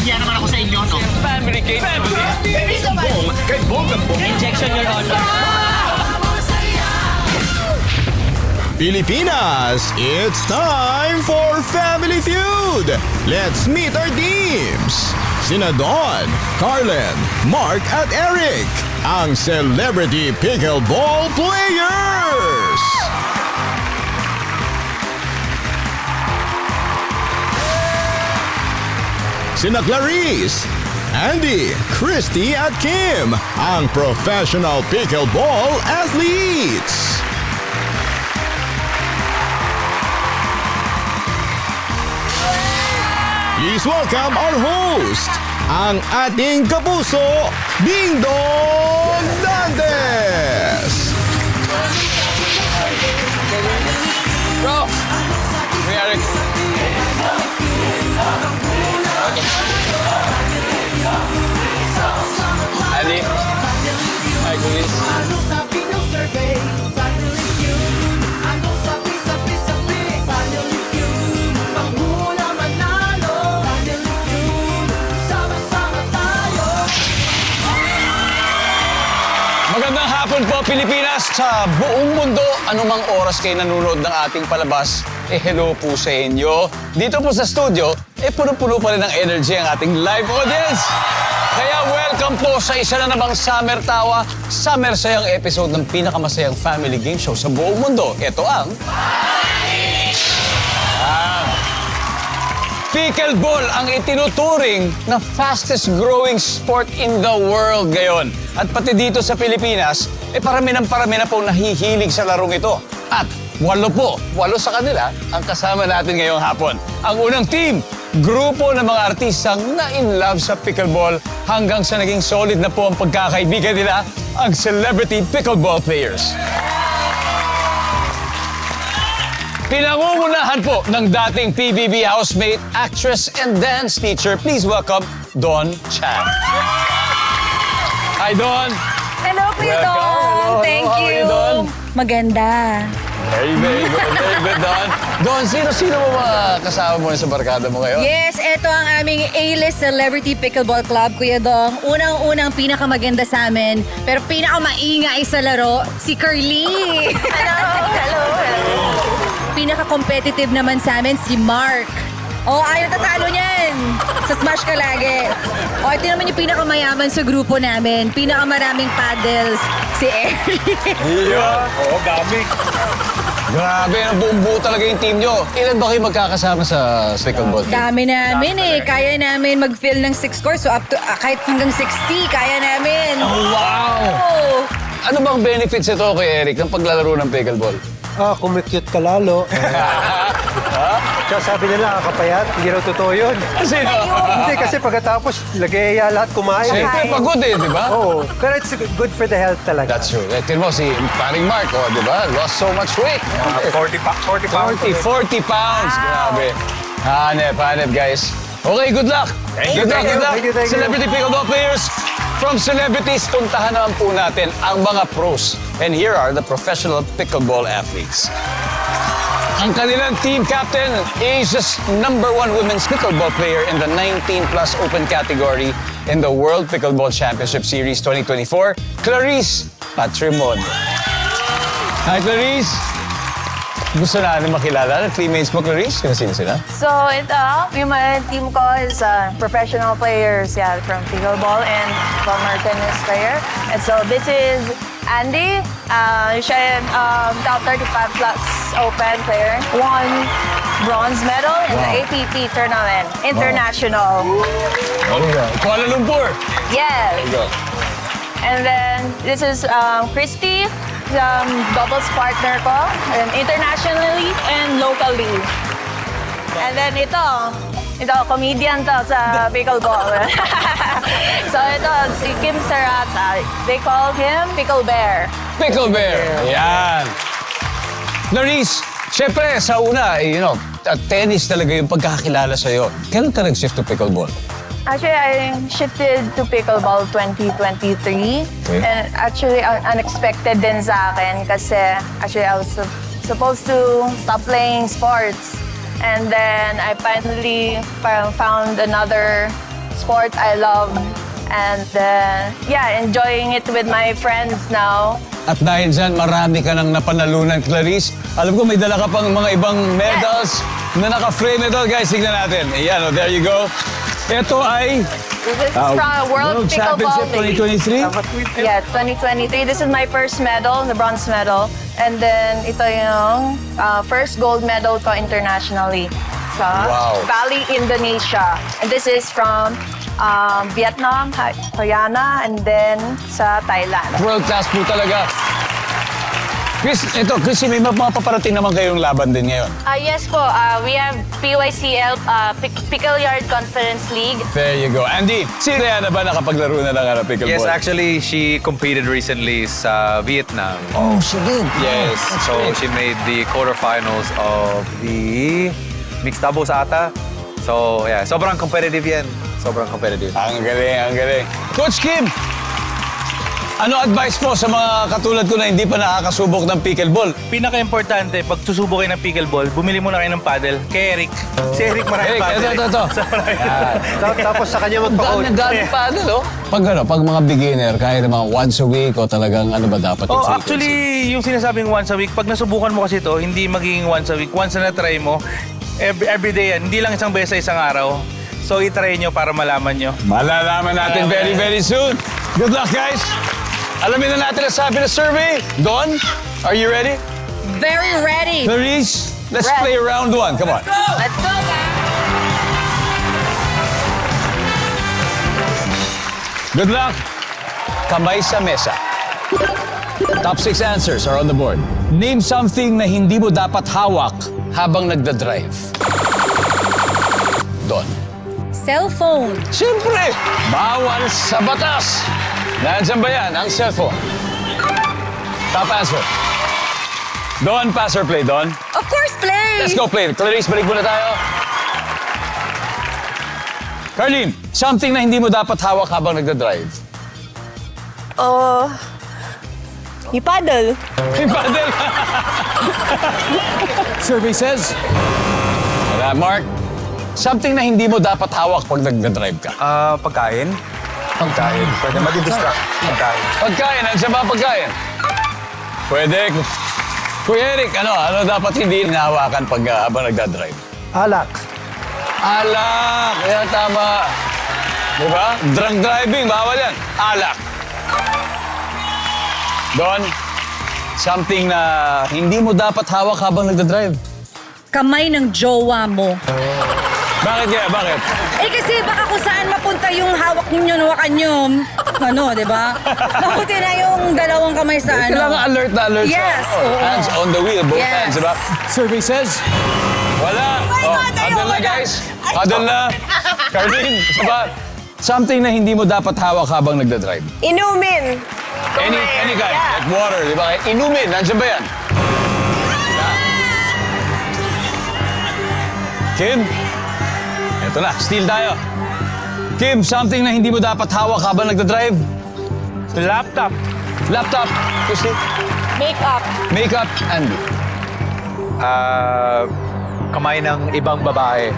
Nahiya naman ako sa inyo, no? Family game. Kay Bong. Injection, Your Honor. Pilipinas, it's time for Family Feud! Let's meet our teams! Sina Don, Carlen, Mark at Eric, ang Celebrity Pickleball Players! Sina Clarice, Andy, Christy at Kim, ang Professional Pickleball Athletes! Please welcome our host, ang ating kapuso, Ding Dong Dantes! Bro! Hey, Eric. Andy. Hi, Kulis. Magandang hapon po, Pilipinas! Sa buong mundo, anumang oras kayo nanonood ng ating palabas, hello po sa inyo. Dito po sa studio, puno-puno pa rin ng energy ang ating live audience. Kaya welcome po sa isa na namang Summer Tawa, Summer Sayang episode ng pinakamasayang family game show sa buong mundo. Ito ang... Pickleball ang itinuturing na fastest growing sport in the world ngayon. At pati dito sa Pilipinas, parami na pong nahihilig sa larong ito. At walo sa kanila ang kasama natin ngayong hapon. Ang unang team, grupo ng mga artistang na-in love sa pickleball hanggang sa naging solid na po ang pagkakaibigan nila, ang Celebrity Pickleball Players. Pinangungunahan po ng dating PBB housemate, actress, and dance teacher. Please welcome Dawn Chan. Hi, Dawn. Hello, Kuya Welcome. Dong. Hello, Thank how are you. you, Don? Maganda. Very good, Dawn. Dawn, sino mo mga kasama mo sa barkada mo ngayon? Yes, ito ang aming A-list Celebrity Pickleball Club, Kuya Dong. Unang-unang pinakamaganda sa amin, pero pinakamaingay sa laro, si Curly. Hello. Pinaka-competitive naman sa amin, si Mark. Ayaw tatalo niyan. Sa smash ka lagi. Ito naman yung pinakamayaman sa grupo namin. Pinakamaraming paddles, si Eric. Yeah. Oo, dami. Grabe, buong-buo talaga yung team nyo. Ilan ba kayo magkakasama sa pickleball team? Dami namin Kaya namin mag-fill ng 6 courts. So up to kahit hanggang 60, kaya namin. Wow! Oh. Ano bang benefits ito kay Eric ng paglalaro ng pickleball? Kumikute ka lalo. Kaya sabi nila, kakapayat, hindi raw totoo yun. Sino? Hindi, kasi pagkatapos, lagaya lahat kumain. Siyempre, pagod di ba? Oo, pero it's good for the health talaga. That's true. Tignan mo si paring Mark, di ba? Lost so much weight. 40 pounds. 40 pounds. Grabe. Hanep, guys. Okay, good luck. Good luck. Thank you. Celebrity Pickleball Players. From celebrities, puntahan naman po natin ang mga pros. And here are the professional pickleball athletes. Ang kanilang team captain, Asia's #1 women's pickleball player in the 19-plus open category in the World Pickleball Championship Series 2024, Clarice Patrimonio. Hi, Clarice. Gusto natin makilala ng teammates mo, Clarice? Sino sila? So, ito, yung mga team ko is professional players, from pickleball and former tennis player. And so, this is Andy. Siya top 35 plus open player. Won bronze medal in the APP tournament, international. Kuala Lumpur. Yes. There you go. And then, this is Christy, doubles partner ko, and internationally and locally. And then ito, comedian to sa pickleball. So ito, si Kim Serata. They call him Pickle Bear. Pickle Bear. Yan. Clarice, syempre sa una, tennis talaga yung pagkakakilala sa'yo. Kailan ka nag-shift to pickleball? Actually, I shifted to pickleball 2023. Okay. And actually, unexpected din sa akin kasi actually I was supposed to stop playing sports. And then I finally found another sport I love. And yeah, enjoying it with my friends now. At dahil dyan, marami ka nang napanalunan, Clarice. Alam ko may dala ka pang mga ibang medals na naka-frame ito. Guys, tignan natin. Ayan, oh, there you go. Ito ay This is from World Championship Pickleball League. 2023. Yeah, 2023. This is my first medal, the bronze medal. And then ito yung first gold medal ko internationally sa Wow. Bali, Indonesia. And this is from Vietnam, Guyana, and then sa Thailand. World class po talaga. Chris, may mga paparating naman kayong laban din ngayon. Yes po, we have PYCL, Pickle Yard Conference League. There you go. Andy, si Rihanna ba nakapaglaro na ng pickleball? Yes, actually, she competed recently sa Vietnam. Oh, she did. Yes, That's so great. she made the quarterfinals of the mixed doubles ata. So, yeah, sobrang competitive yan. Sobrang competitive. Ang galing, ang galing. Coach Kim, ano advice mo sa mga katulad ko na hindi pa nakakasubok ng pickleball? Pinaka-importante, pag susubok kayo ng pickleball, bumili muna kayo ng paddle kay Eric. Si Eric maraming Eric, paddle. ito. Tapos sa kanya magpa-coach. Gano'n paddle, oh. Pag mga beginner, kaya naman once a week o talagang ano ba dapat yung Oh, frequency? actually, yung sinasabing once a week, pag nasubukan mo kasi ito, hindi magiging once a week. Once na na-try mo, every day yan. Hindi lang isang beses sa isang araw. So, itry nyo para malaman nyo. Malalaman natin very, very soon. Good luck, guys. Alamin na natin ang sabi ng survey. Don, are you ready? Very ready. Clarice, let's Ready. play round one. Come on. Let's go, guys. Good luck. Kamay sa mesa. Top 6 answers are on the board. Name something na hindi mo dapat hawak habang nagda-drive. Don. Cellphone. Siyempre, bawal sa batas. Nandiyan ba yan, ang cellphone? Top answer. Don, pass or play, Don? Of course, play. Let's go play. Clarice, balik muna tayo. Carlene, something na hindi mo dapat hawak habang nagda-drive. Yung paddle. Yung paddle. Survey says. Wala, Mark. Something na hindi mo dapat hawak pag nagda-drive ka. Pagkain? Pagkain. Pwede madi-distract. Pagkain. Pagkain, ano siya ba pagkain? Pwede. Kuya Eric, ano dapat hindi hinahawakan pag habang nagda-drive? Alak. Alak! Yan, tama. Diba? Drunk driving, bawal yan. Alak. Don, something na hindi mo dapat hawak habang nagda-drive. Kamay ng jowa mo. Bakit kaya? Bakit? Eh kasi baka kung saan mapunta yung hawak ninyo, nawakan nyo, di ba? Mabuti na yung dalawang kamay sa Kailangan alert na alert Yes, siya. oo. Hands on the wheel, both Yes. hands, diba? Survey says. Wala. Huddle na, guys. Huddle na. Carlene, isa ba? Something na hindi mo dapat hawak habang nagda-drive. Inumin. Any kind. Like water, di ba? Inumin, nandiyan ba yan? Kim? Eto na, steal tayo. Kim, something na hindi mo dapat hawak habang nagda-drive. Laptop. Laptop. Christy. Makeup. Makeup. Andy. Kamay ng ibang babae.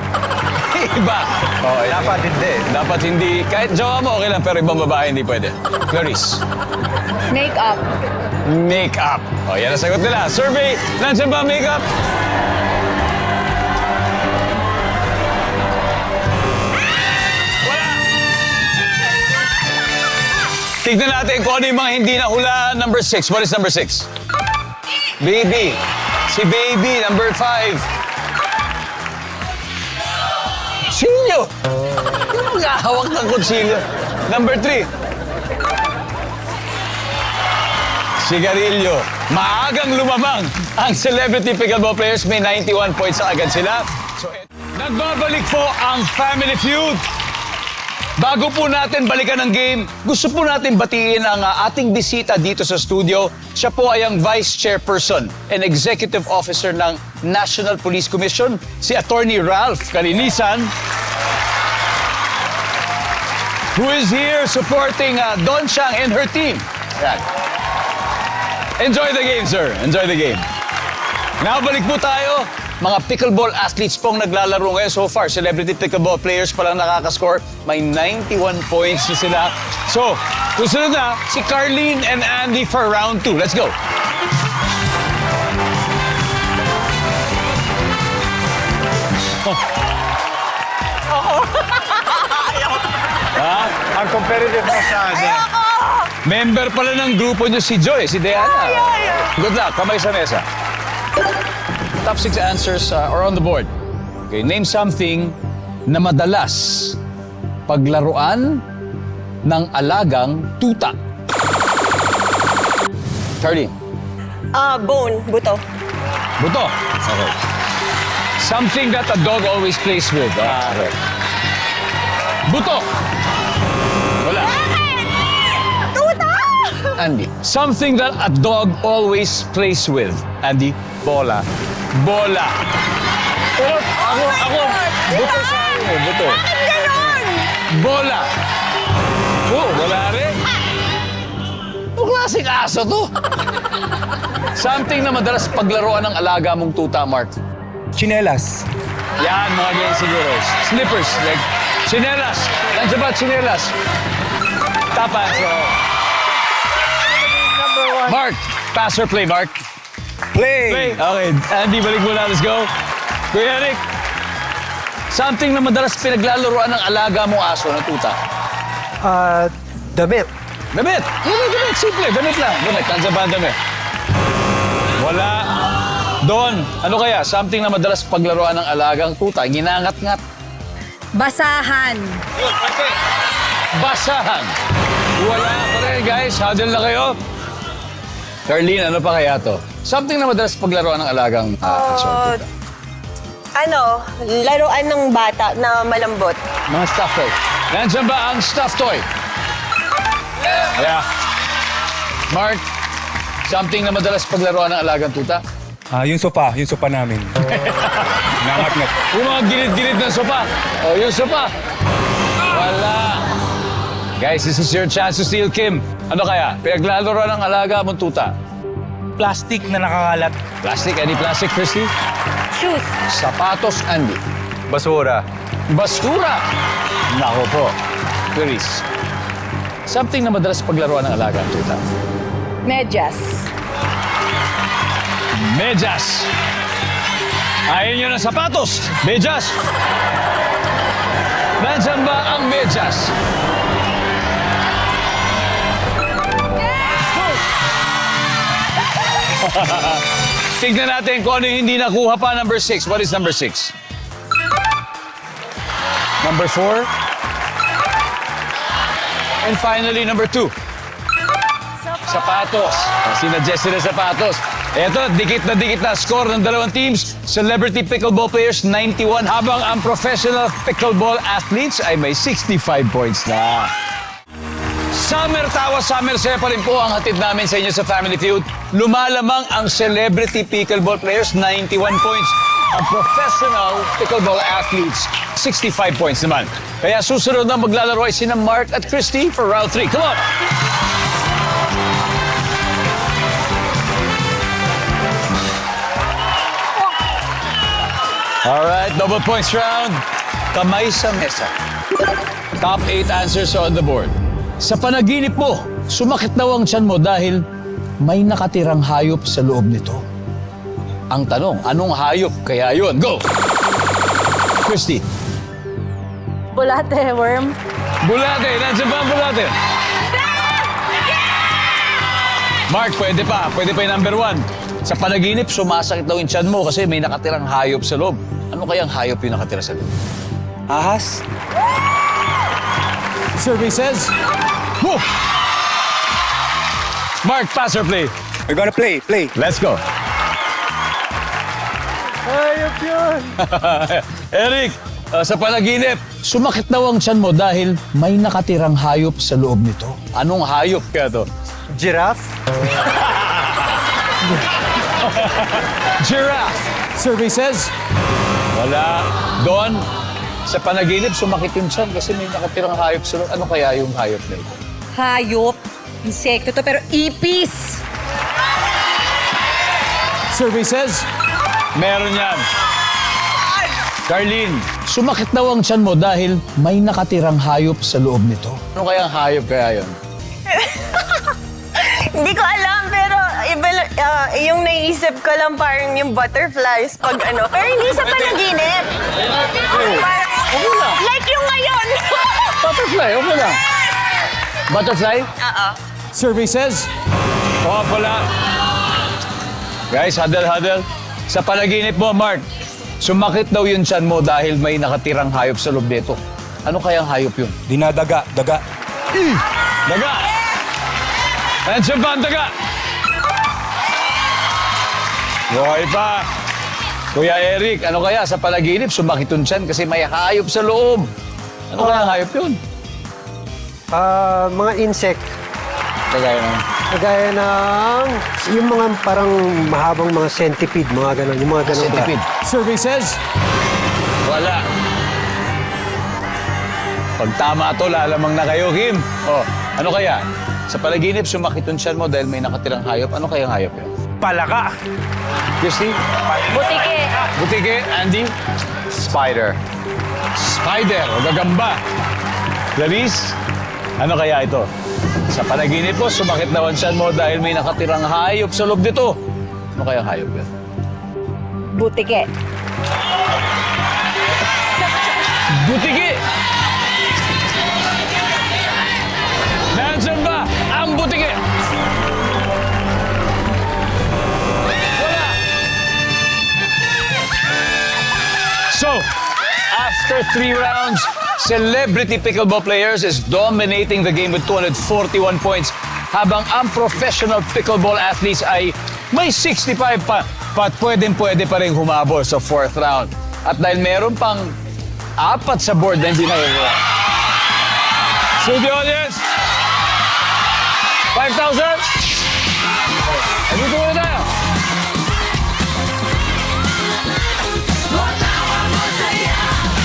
Iba. Oh, Dapat hindi. Dapat hindi. Kahit jowa mo, okay lang. Pero ibang babae, hindi pwede. Clarice. Makeup. Makeup. O, yan ang sagot nila. Survey. Nandiyan ba makeup? Wala. Tignan natin kung ano yung mga hindi nahula. Number 6. What is number 6? Baby. Si Baby, number 5. Kutsilyo. Yung hawak ng kutsilyo. Number 3. Sigarilyo. Maagang lumamang ang celebrity pickleball players. May 91 points na agad sila. So, nagbabalik po ang Family Feud. Bago po natin balikan ang game, gusto po natin batiin ang ating bisita dito sa studio. Siya po ay ang Vice Chairperson and Executive Officer ng National Police Commission, si Attorney Ralph Calinisan, who is here supporting Don Chiang and her team. Yan. Enjoy the game, sir. Enjoy the game. Now, balik po tayo. mga pickleball athletes pong naglalaro ngayon so far. Celebrity pickleball players pa lang nakakascore. May 91 points na sila. So, susunod na si Carlene and Andy for round 2. Let's go. Ang competitive masyado. Member pala ng grupo nyo si Joy, si Diana. Good luck. Kamay sa mesa. Top 6 answers are on the board. Okay, name something na madalas paglaruan ng alagang tuta. Charlie. Bone, buto. Buto. Okay. Something that a dog always plays with. Okay. Buto. Wala. Tuta! Andy. Something that a dog always plays with. Andy. Bola. Bola. Pero ako, buto sa akin eh, buto. Bakit ganon? Bola. Oh, wala rin. Anong klaseng aso to? Something na madalas paglaruan ng alaga mong tuta, Mark. Chinelas. Yan, mga ganyan siguro. Slippers, like chinelas. Nandiyan ba chinelas? Top answer. Mark, pass or play, Mark? Play. Okay, Andy, balik muna. Let's go. Kuya Eric, something na madalas pinaglalaroan ng alaga mong aso na tuta. Damit. Damit! Damit! Simple, damit lang. Damit, nandiyan ba ang damit? Wala. Don, ano kaya? Something na madalas paglaruan ng alagang tuta. Ginangat-ngat. Basahan. Basahan. Wala pa rin, guys. Huddle na kayo. Carlene, ano pa kaya to? Something na madalas paglaruan ng alagang aso. Laruan ng bata na malambot. Mga stuffed toy. Nandiyan ba ang stuffed toy? Yeah. Mark, something na madalas paglaruan ng alagang tuta? Yung sopa namin. Nangat-ngat. Yung mga gilid-gilid ng sopa. O, yung sopa. Wala. Guys, this is your chance to steal, Kim. Ano kaya? Pinaglalaroan ng alaga mong tuta. Plastic na nakakalat. Plastic? Any plastic, Christy? Shoes. Sapatos, Andy. Basura. Basura. Nako po. Clarice. Something na madalas paglaruan ng alaga ang tuta. Medyas. Medyas. Ayaw nyo ng sapatos. Medyas. Nandiyan ba ang medyas? Tignan natin kung ano yung hindi nakuha pa. Number 6. What is number 6? Number 4. And finally, number 2. Sapatos. Sinadjust sila sapatos. Eto, dikit na score ng dalawang teams. Celebrity pickleball players, 91. Habang ang professional pickleball athletes ay may 65 points na. Summer tawa, summer saya pa rin po ang hatid namin sa inyo sa Family Feud. Lumalamang ang celebrity pickleball players, 91 points. Ang professional pickleball athletes, 65 points naman. Kaya susunod na maglalaro ay sina Mark at Christy for round 3. Come on! Alright, double points round. Kamay sa mesa. Top 8 answers on the board. Sa panaginip mo, sumakit daw ang tiyan mo dahil may nakatirang hayop sa loob nito. Ang tanong, anong hayop kaya yun? Go! Christy. Bulate, worm. Bulate. Nandiyan ba ang bulate? Mark, pwede pa. Pwede pa yung number 1. Sa panaginip, sumasakit daw yung tiyan mo kasi may nakatirang hayop sa loob. Ano kayang hayop yung nakatira sa loob? Ahas. Survey says... Woo! Mark, pass or play? We're gonna play. Let's go. Ayop yun. Eric, sa panaginip, sumakit daw ang tiyan mo dahil may nakatirang hayop sa loob nito. Anong hayop kaya to? Giraffe. Giraffe. Survey says... Wala. Don, sa panaginip, sumakit yung tiyan kasi may nakatirang hayop sa loob. Ano kaya yung hayop na ito? Hayop. Insekto to, pero ipis. Survey says... Meron yan. Darlene, sumakit daw ang tiyan mo dahil may nakatirang hayop sa loob nito. Ano kaya ang hayop kaya yun? Hindi ko alam, pero iba, yung naisip ko lang parang yung butterflies pag ano. Pero hindi sa panaginip. Parang, like yung ngayon. Butterfly, okay lang. Butterfly? Oo. Survey says, pala. Guys, huddle. Sa panaginip mo, Mark, sumakit daw yung tiyan mo dahil may nakatirang hayop sa loob nito. Ano kayang hayop yun? Dinadaga, daga. Daga! Nandiyan ba ang daga? Okay pa. Kuya Eric, ano kaya sa panaginip sumakit yung tiyan kasi may hayop sa loob? Ano kaya ang hayop yun? Mga insect. Kagaya ng... Kagaya ng yung mga parang mahabang mga centipede, mga ganun. Yung mga ganun. Centipede. Survey says, wala. Pag tama to, lalamang na kayo, Kim. Oh, ano kaya? Sa panaginip, sumakit yung tiyan mo dahil may nakatirang hayop. Ano kayang hayop yun? Palaka. Christy? Butike. Butike? Andy? Spider. Spider o gagamba. Clarice? Ano kaya ito? Sa panaginip mo, sumakit daw ang tiyan mo dahil may nakatirang hayop sa loob nito. Ano kayang hayop yun? Butike. Butike! Nandiyan ba ang butike? Wala! So, after 3 rounds, Celebrity Pickleball Players is dominating the game with 241 points habang ang professional pickleball athletes ay may 65 pa pwede pa rin humabol sa 4th round. At dahil meron pang 4 sa board na hindi nakukuha. So the audience, 5,000? Andito na tayo.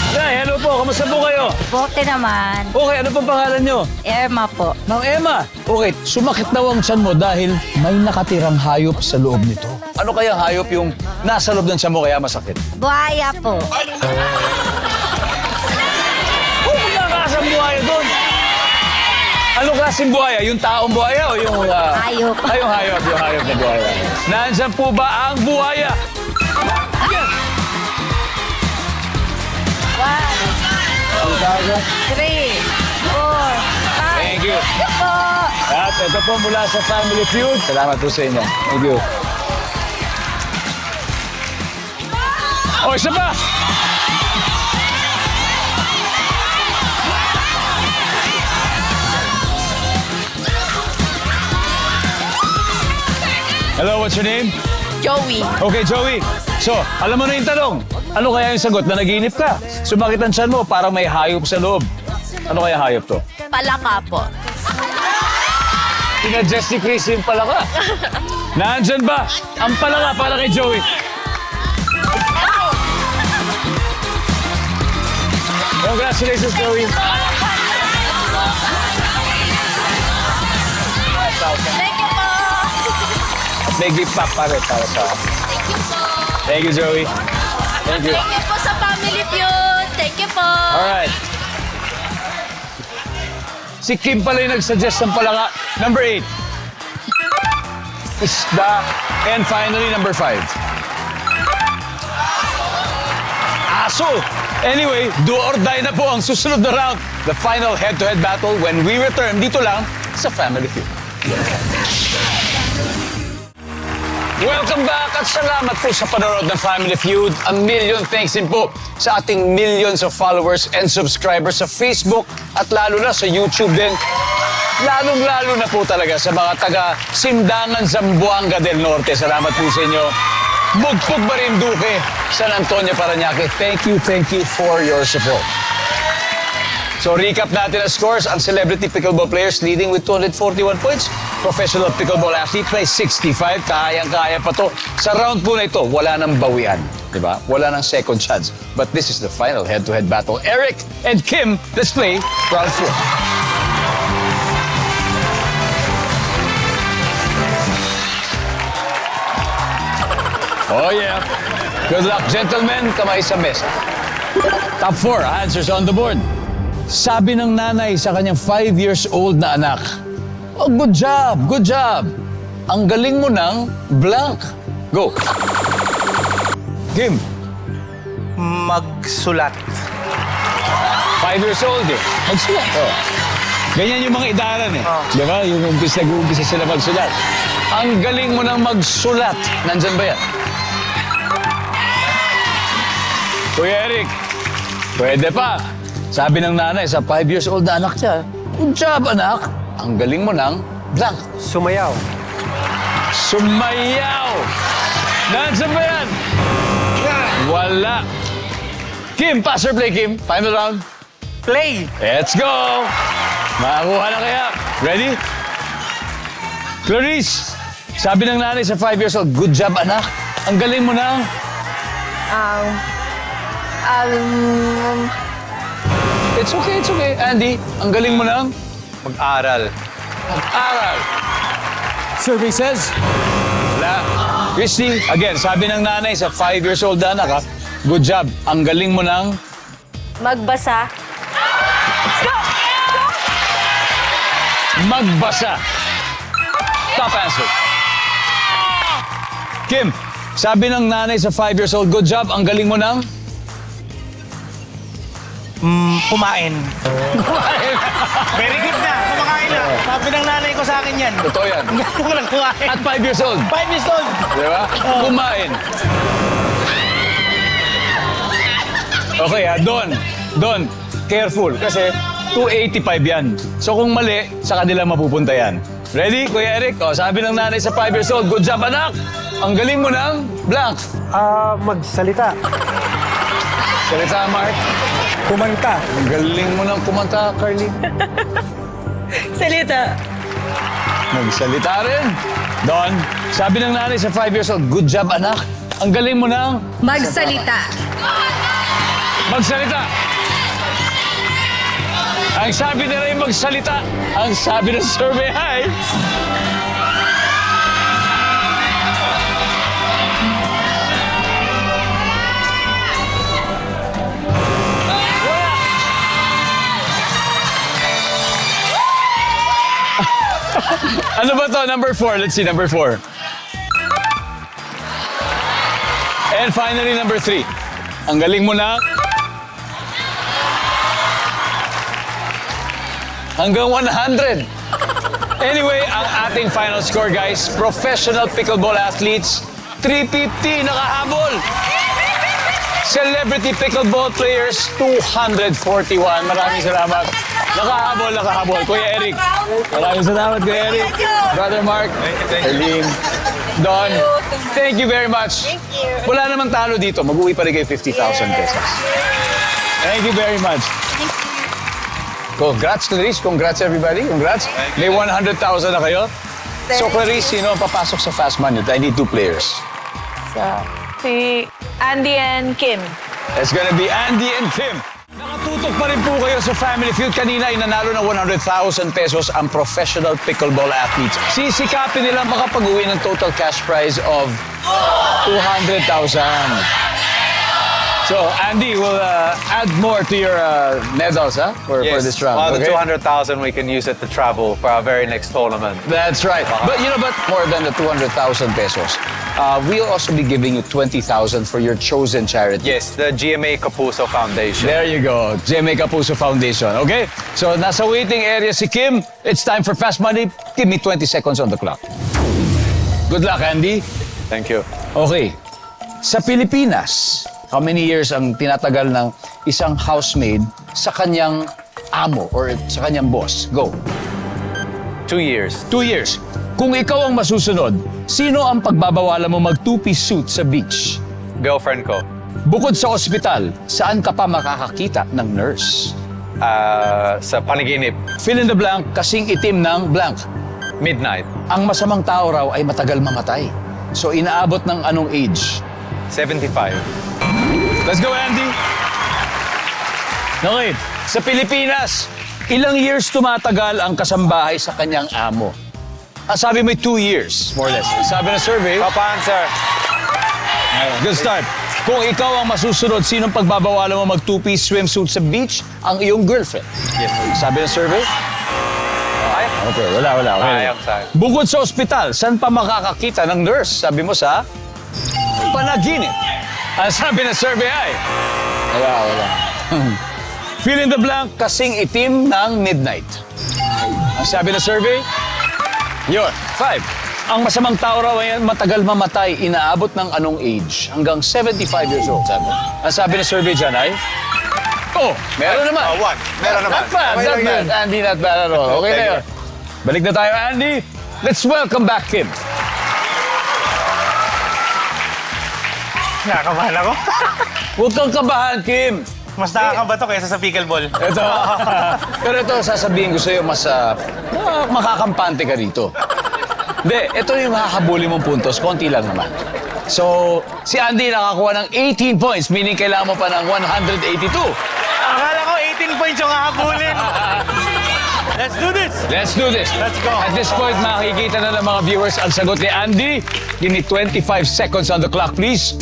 Nay, hello po. Kamusta po kayo? Bote naman. Okay, ano pong pangalan nyo? Emma po. Ma'am Emma. Okay, sumakit daw ang tiyan mo dahil may nakatirang hayop sa loob nito. Ano kaya hayop yung nasa loob ng tiyan mo kaya masakit? Buhaya po. Oh, nakakasang buhaya doon. Anong klaseng buhaya? Yung taong buhaya o yung... Hayop. Ay, yung hayop na buhaya. Nandiyan po ba ang buhaya? Yes! 1, 2, 3, 4, 5. Thank you. Po. At ito po mula sa Family Feud. Salamat po sa inyo. Thank you. O, isa pa! Hello, what's your name? Joey. Okay, Joey. So, alam mo na yung tanong. Ano kaya yung sagot na naginip ka? Sumakit ang tiyan mo, parang may hayop sa loob. Ano kaya hayop to? Palaka po. Pinadjust ni Chris yung palaka. Nandyan ba ang palaka para kay Joey? Congratulations, Joey. Thank you po. At may gift pack pa rin para sa... Thank you, Joey. Thank you. Thank you po sa Family Feud. Thank you po. Alright. Si Kim pala yung nag-suggest ng palaka. Number 8. Isda. And finally, number 5. Aso. Anyway, do or die na po ang susunod na round. The final head-to-head battle when we return dito lang sa Family Feud. Welcome back at salamat po sa panonood ng Family Feud. A million thanks din po sa ating millions of followers and subscribers sa Facebook at lalo na sa YouTube din. Lalong-lalo na po talaga sa mga taga Sindangan, Zamboanga del Norte. Salamat po sa inyo. Bugpog Marinduque, San Antonio, Parañaque. Thank you for your support. So recap natin ang scores. Ang Celebrity Pickleball Players leading with 241 points. Professional Pickleball Athlete may 65. Kayang-kaya pa to. Sa round po na ito, wala nang bawian. Diba? Wala nang second chance. But this is the final head-to-head battle. Eric and Kim, let's play round 4. Oh yeah. Good luck, gentlemen. Kamay sa mesa. Top 4 answers on the board. Sabi ng nanay sa kanyang 5 years old na anak, "Oh, good job, good job. Ang galing mo ng blank." Go. Kim, Magsulat. 5 years old eh. Magsulat. Oh. Ganyan yung mga idaran eh. Di ba? Yung nag-uumpisa sila magsulat. Ang galing mo ng magsulat. Nandyan ba yan? Kuya Eric, pwede pa. Sabi ng nanay sa 5 years old na anak niya, "Good job, anak. Ang galing mo ng blank." Sumayaw. Sumayaw! Nandyan ba yan? Wala. Kim, pass or play, Kim? Final round. Play. Let's go! Makakuha na kaya. Ready? Clarice, sabi ng nanay sa 5 years old, "Good job, anak. Ang galing mo ng..." It's okay, it's okay. Andy, ang galing mo ng... Mag-aral. Mag-aral. Survey says... Wala. Christy, again, sabi ng nanay sa 5 years old na anak, ha? "Good job. Ang galing mo ng..." Magbasa. Magbasa. Top answer. Kim, sabi ng nanay sa 5 years old, "Good job. Ang galing mo ng..." Kumain. Very good na. Kumakain na. Sabi ng nanay ko sa akin yan. Totoo yan. Ako lang kumain. At 5 years old. 5 years old. Di ba? Kumain. Okay ha, Don, careful. Kasi 285 yan. So kung mali, sa kanila mapupunta yan. Ready, Kuya Eric? O, sabi ng nanay sa 5 years old, "Good job, anak. Ang galing mo ng blank." Magsalita. Salita, Mark. Kumanta. Ang galing mo ng kumanta, Carly. Salita. Magsalita rin. Don, sabi ng nanay sa 5 years old, "Good job, anak. Ang galing mo ng..." Magsalita. Magsalita. Ang sabi nila yung magsalita. Ang sabi ng survey ay... Ano ba to? Number 4. Let's see, number 4. And finally, number 3. Ang galing mo na... Hanggang 100. Anyway, ang ating final score, guys. Professional pickleball athletes, 350 nakahabol. Celebrity pickleball players, 241. Maraming salamat. Nakahabol. Kuya Eric. Maraming salamat, Kuya Eric. Brother Mark. Erlene. Don. Thank you very much. Thank you. Wala namang talo dito. Mag-uwi pa rin kayo 50,000 pesos. Thank you very much. Congrats, Clarice. Congrats, everybody. Congrats. May 100,000 na kayo. So, Clarice, sino ang papasok sa Fast Money? I need 2 players. So, si Andy and Kim. It's gonna be Andy and Kim. Nakatutok pa rin po kayo sa Family Feud. Kanina, inanalo ng 100,000 pesos ang professional pickleball athletes. Sisikapin nila makapag-uwi ng total cash prize of 200,000. So, Andy, we'll add more to your medals, huh? For this round. Well, the okay? 200,000 we can use it to travel for our very next tournament. That's right. But you know, but more than the 200,000 pesos, we'll also be giving you 20,000 for your chosen charity. Yes, the GMA Kapuso Foundation. There you go, GMA Kapuso Foundation. Okay? So, nasa waiting area si Kim. It's time for Fast Money. Give me 20 seconds on the clock. Good luck, Andy. Thank you. Okay. Sa Pilipinas, how many years ang tinatagal ng isang housemaid sa kanyang amo or sa kanyang boss? Go. 2 years. 2 years. Kung ikaw ang masusunod, sino ang pagbabawalan mo mag-two-piece suit sa beach? Girlfriend ko. Bukod sa ospital, saan ka pa makakakita ng nurse? Sa panaginip. Fill in the blank, kasing itim ng blank. Midnight. Ang masamang tao raw ay matagal mamatay. So inaabot ng anong age? 75. Let's go, Andy! Okay, sa Pilipinas, ilang years tumatagal ang kasambahay sa kanyang amo? Sabi mo 2 years, more or less. Sabi ng survey. Top answer. Good start. Kung ikaw ang masusunod, sinong pagbabawalan mo mag-two-piece swimsuit sa beach? Ang iyong girlfriend. Yes. Sabi ng survey? Okay, wala. Okay. Sayang. Bukod sa ospital, saan pa makakakita ng nurse? Sabi mo sa panaginip. Ang sabi ng survey ay wala. Fill in the blank, kasing itim ng midnight. Ang sabi ng survey? Yun. 5. Ang masamang tao raw ay matagal mamatay, inaabot ng anong age? Hanggang 75 years old, sabi. Ang sabi ng survey dyan ay? Oh, meron naman. Meron naman. Not bad, Okay not lang bad. yan. Andy, not bad at all. Okay na yun. Balik na tayo, Andy. Let's welcome back Kim. Nakakabahan ako. Huwag kang kabahan, Kim. Mas nakakabato kaysa sa pickleball. Ito. Pero ito, sasabihin ko sa'yo, mas makakampante ka rito. Hindi, ito yung makakabuli mong puntos. Konti lang naman. So, si Andy nakakuha ng 18 points, meaning kailangan mo pa ng 182. Akala ko 18 points yung hahabulin. Let's do this! Let's do this. Let's go. At this point, makikita na ng mga viewers ang sagot ni Andy. Give me 25 seconds on the clock, please.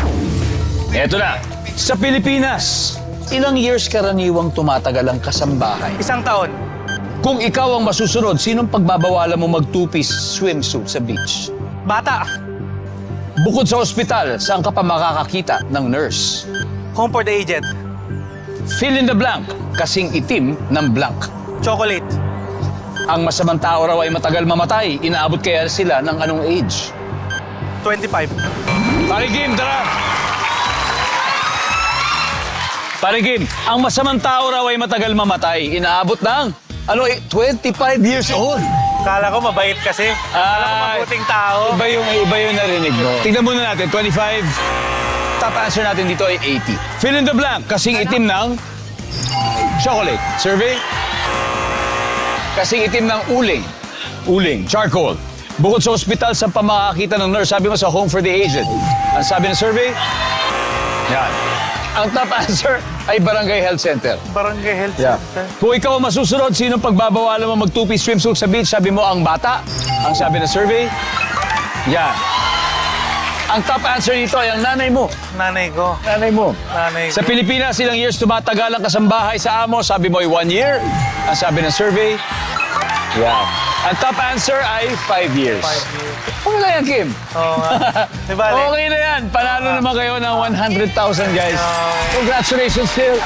Eto na. Sa Pilipinas, ilang years karaniwang tumatagal ang kasambahay? 1 taon. Kung ikaw ang masusunod, sinong pagbabawalan mo mag-two-piece swimsuit sa beach? Bata. Bukod sa ospital, saan ka pa makakakita ng nurse? Home for the aged. Fill in the blank, kasing itim ng blank. Chocolate. Ang masamang tao raw ay matagal mamatay, inaabot kaya sila ng anong age? 25. Pare Kim, tara! Pare Kim, ang masamang tao raw ay matagal mamatay, inaabot ng 25 years old. Kala ko mabait kasi. Kala ko mabuting tao. Iba yung narinig mo. Tingnan muna natin, 25. Top answer natin dito ay 80. Fill in the blank, kasing itim ng chocolate. Survey? Kasing itim ng uling. Uling, charcoal. Bukod sa ospital, saan pa makakita ng nurse? Sabi mo sa home for the aged. Ang sabi ng survey? Yan. Ang top answer ay Barangay Health Center. Barangay Health Yeah. Center. Kung ikaw ang masusunod, sinong pagbabawalan mo mag-two-piece swimsuit sa beach? Sabi mo, ang bata. Ang sabi ng survey? Yan. Ang top answer dito ay ang nanay mo. Nanay ko. Nanay mo. Nanay Sa ko. Pilipinas, ilang years tumatagal ang kasambahay sa amo? Sabi mo ay 1 year. Ang sabi ng survey? Yan. Ang top answer ay 5 years. 5 years. Okay na yan, Kim. Oo nga. Di ba, Ale? Okay na yan. Panalo naman kayo ng 100,000, guys. Congratulations still.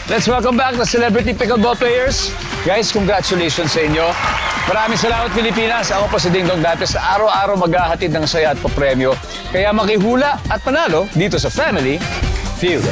Let's welcome back the celebrity pickleball players. Guys, congratulations sa inyo. Maraming salamat, Pilipinas. Ako po si Ding Dong Dantes na araw-araw maghahatid ng saya at papremyo. Kaya makihula at panalo dito sa Family Feud.